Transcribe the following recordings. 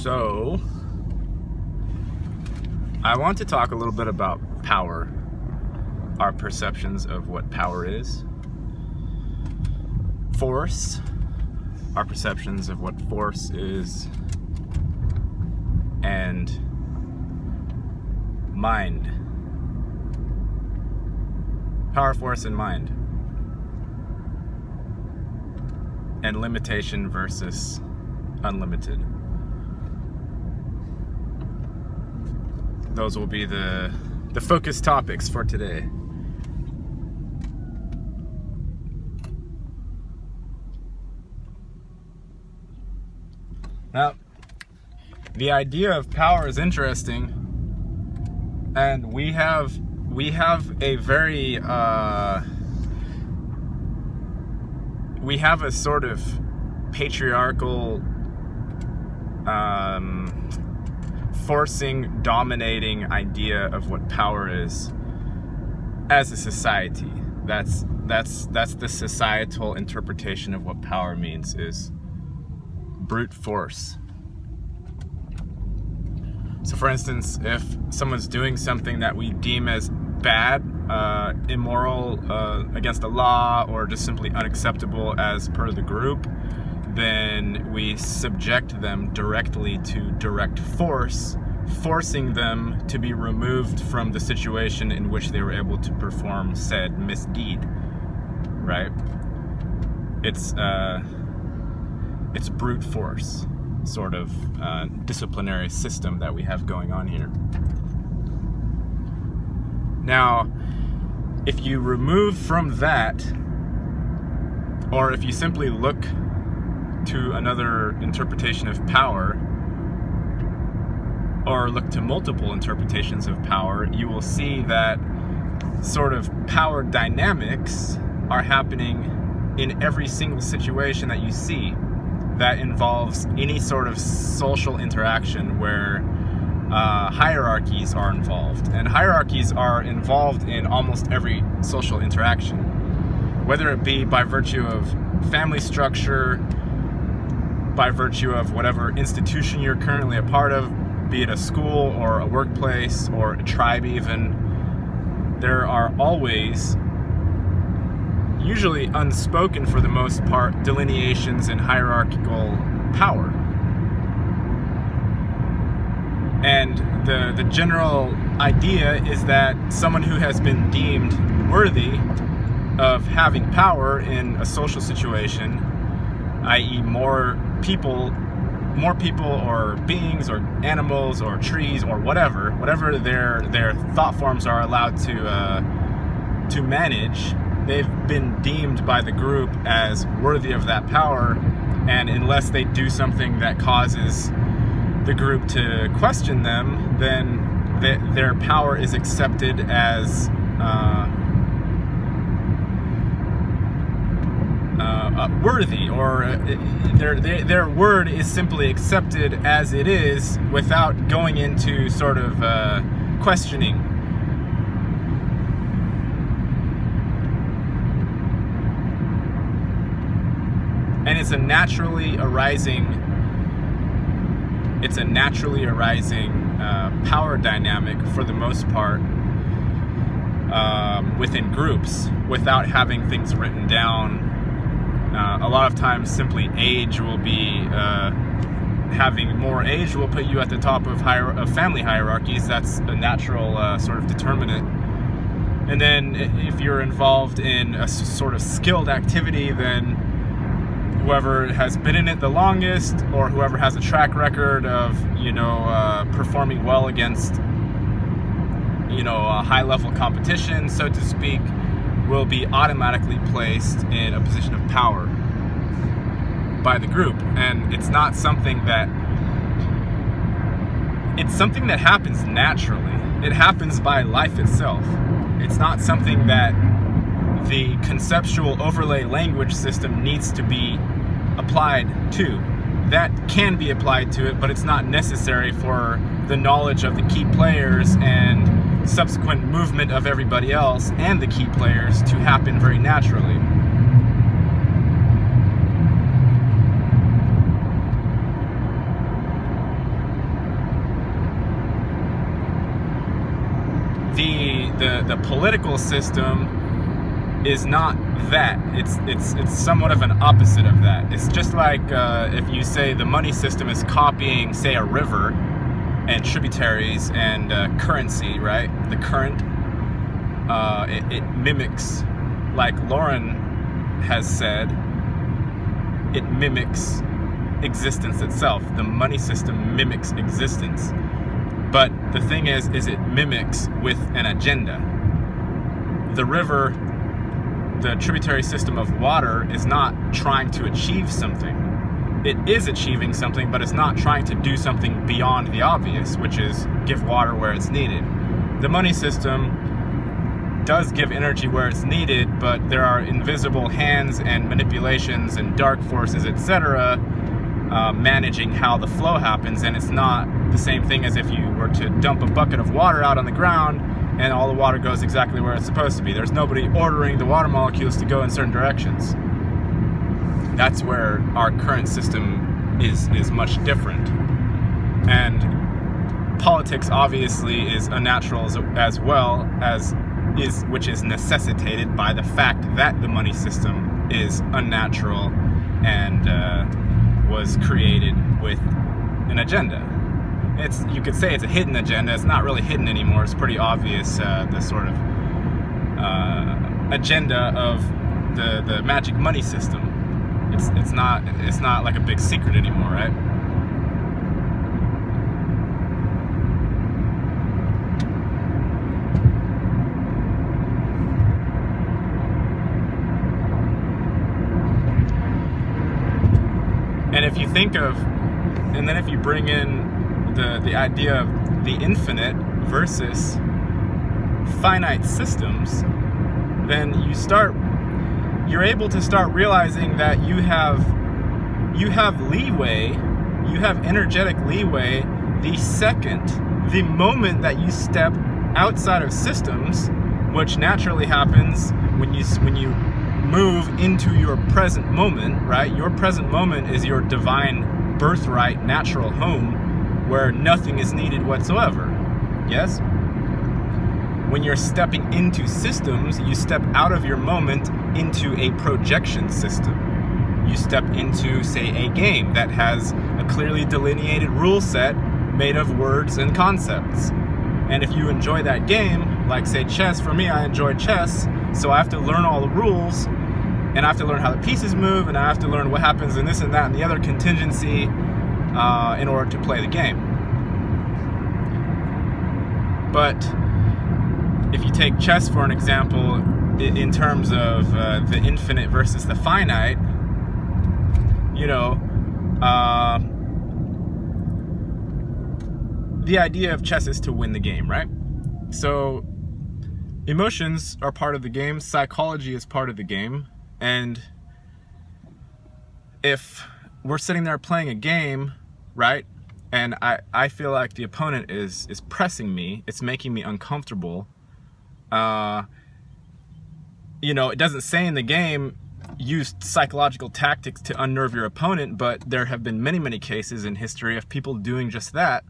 So, I want to talk a little bit about power, our perceptions of what power is, force, our perceptions of what force is, and mind. Power, force, and mind. And limitation versus unlimited. Those will be the focus topics for today. Now, the idea of power is interesting, and we have a very we have a sort of patriarchal forcing, dominating idea of what power is as a society. That's the societal interpretation of what power means, is brute force. So for instance, if someone's doing something that we deem as bad, immoral, against the law, or just simply unacceptable as per the group, then we subject them directly to direct force, forcing them to be removed from the situation in which they were able to perform said misdeed, right? It's brute force sort of disciplinary system that we have going on here. Now, if you remove from that, or if you simply look to another interpretation of power, or look to multiple interpretations of power, you will see that sort of power dynamics are happening in every single situation that you see that involves any sort of social interaction where hierarchies are involved. And hierarchies are involved in almost every social interaction, whether it be by virtue of family structure, by virtue of whatever institution you're currently a part of, be it a school or a workplace or a tribe even. There are always, usually unspoken for the most part, delineations in hierarchical power. And the general idea is that someone who has been deemed worthy of having power in a social situation, i.e. more people or beings or animals or trees or whatever their thought forms are allowed to manage, they've been deemed by the group as worthy of that power, and unless they do something that causes the group to question them, then their power is accepted as worthy, or their word is simply accepted as it is without going into sort of questioning. And it's a naturally arising power dynamic for the most part within groups, without having things written down. A lot of times simply age will be, having more age will put you at the top of family hierarchies. That's a natural sort of determinant. And then if you're involved in a sort of skilled activity, then whoever has been in it the longest, or whoever has a track record of, performing well against, a high-level competition, so to speak, will be automatically placed in a position of power by the group. And it's not something that, it's something that happens naturally. It happens by life itself. It's not something that the conceptual overlay language system needs to be applied to. That can be applied to it, but it's not necessary for the knowledge of the key players and subsequent movement of everybody else and the key players to happen very naturally. the political system is not that. It's somewhat of an opposite of that. It's just like if you say the money system is copying, say, a river and tributaries and currency, right? The current, it mimics, like Lauren has said, it mimics existence itself. The money system mimics existence. But the thing is it mimics with an agenda. The river, the tributary system of water, is not trying to achieve something. It is achieving something, but it's not trying to do something beyond the obvious, which is give water where it's needed. The money system does give energy where it's needed, but there are invisible hands and manipulations and dark forces, etc., managing how the flow happens, and it's not the same thing as if you were to dump a bucket of water out on the ground and all the water goes exactly where it's supposed to be. There's nobody ordering the water molecules to go in certain directions. That's where our current system is much different. And politics obviously is unnatural as well, which is necessitated by the fact that the money system is unnatural and was created with an agenda. You could say it's a hidden agenda. It's not really hidden anymore. It's pretty obvious, the sort of agenda of the magic money system. It's not like a big secret anymore, right? And if you think of, and then if you bring in the idea of the infinite versus finite systems, then you're able to start realizing that you have leeway, you have energetic leeway the moment that you step outside of systems, which naturally happens when you move into your present moment, right? Your present moment is your divine birthright, natural home, where nothing is needed whatsoever. Yes? When you're stepping into systems, you step out of your moment into a projection system. You step into, say, a game that has a clearly delineated rule set made of words and concepts. And if you enjoy that game, like, say, chess, for me, I enjoy chess, so I have to learn all the rules, and I have to learn how the pieces move, and I have to learn what happens in this and that and the other contingency in order to play the game. But if you take chess for an example, in terms of the infinite versus the finite, the idea of chess is to win the game, right? So emotions are part of the game, psychology is part of the game, and if we're sitting there playing a game, right, and I feel like the opponent is pressing me, it's making me uncomfortable, it doesn't say in the game use psychological tactics to unnerve your opponent, but there have been many, many cases in history of people doing just that,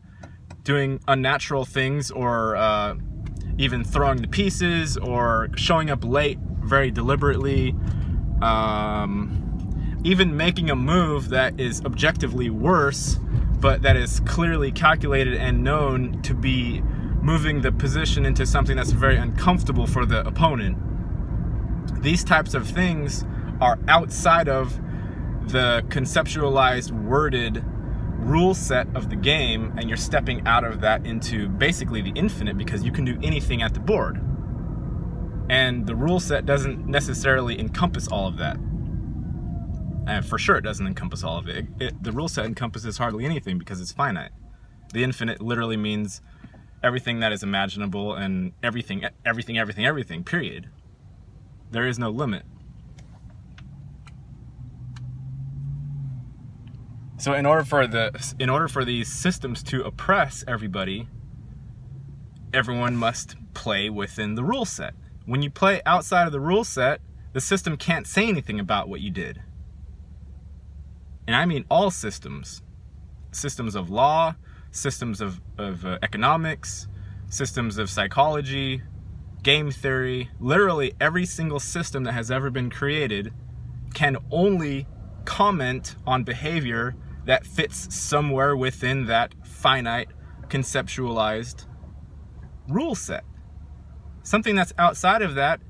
doing unnatural things, or even throwing the pieces, or showing up late very deliberately, even making a move that is objectively worse, but that is clearly calculated and known to be moving the position into something that's very uncomfortable for the opponent. These types of things are outside of the conceptualized, worded rule set of the game, and you're stepping out of that into basically the infinite, because you can do anything at the board. And the rule set doesn't necessarily encompass all of that. And for sure it doesn't encompass all of it. The rule set encompasses hardly anything because it's finite. The infinite literally means everything that is imaginable and everything, period. There is no limit. So in order for these systems to oppress everybody, everyone must play within the rule set. When you play outside of the rule set, the system can't say anything about what you did. And I mean all systems. Systems of law, systems of economics, systems of psychology, game theory, literally every single system that has ever been created can only comment on behavior that fits somewhere within that finite, conceptualized rule set. Something that's outside of that,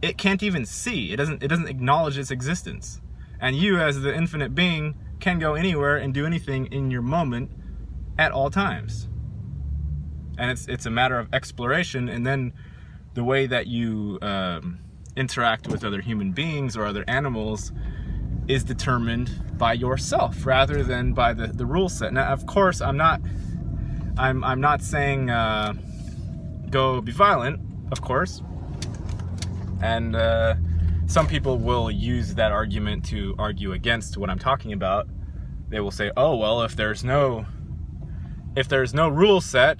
it can't even see. It doesn't acknowledge its existence. And you, as the infinite being, can go anywhere and do anything in your moment at all times. And it's a matter of exploration, and then the way that you interact with other human beings or other animals is determined by yourself rather than by the rule set. Now, of course, I'm not saying go be violent, of course. And some people will use that argument to argue against what I'm talking about. They will say, oh, well, if there's no rule set,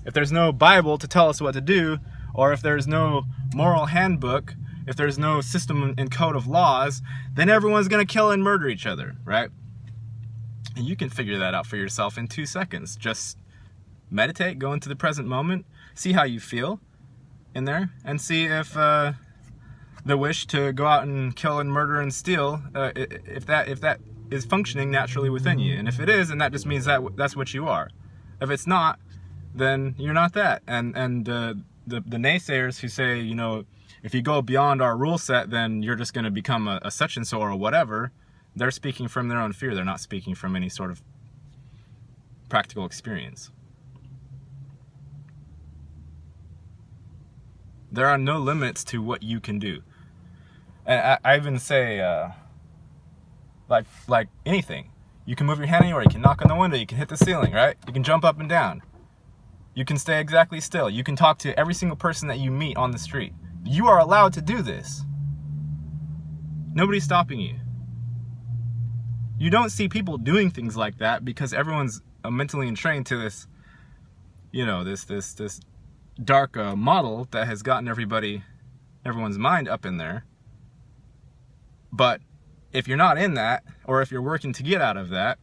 if there's no Bible to tell us what to do, or if there's no moral handbook, if there's no system and code of laws, then everyone's going to kill and murder each other, right? And you can figure that out for yourself in 2 seconds. Just meditate, go into the present moment, see how you feel in there, and see if the wish to go out and kill and murder and steal, if that is functioning naturally within you. And if it is, then that just means that that's what you are. If it's not, then you're not that. And the naysayers who say, you know, if you go beyond our rule set, then you're just going to become a such and so or whatever, they're speaking from their own fear. They're not speaking from any sort of practical experience. There are no limits to what you can do. And I even say, like anything. You can move your hand anywhere. You can knock on the window. You can hit the ceiling, right? You can jump up and down. You can stay exactly still. You can talk to every single person that you meet on the street. You are allowed to do this. Nobody's stopping you. You don't see people doing things like that because everyone's mentally entrained to this, you know, this dark model that has gotten everyone's mind up in there. But if you're not in that, or if you're working to get out of that,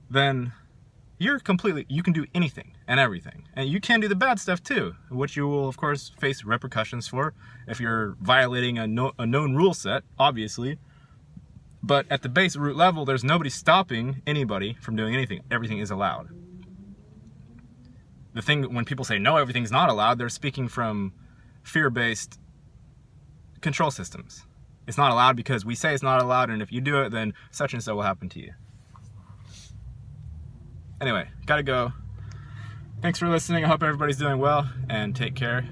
then you can do anything and everything. And you can do the bad stuff too, which you will of course face repercussions for if you're violating a known rule set, obviously. But at the base root level, there's nobody stopping anybody from doing anything. Everything is allowed. The thing, when people say no, everything's not allowed, they're speaking from fear-based control systems. It's not allowed because we say it's not allowed, and if you do it, then such and so will happen to you. Anyway, gotta go. Thanks for listening. I hope everybody's doing well, and take care.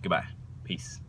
Goodbye. Peace.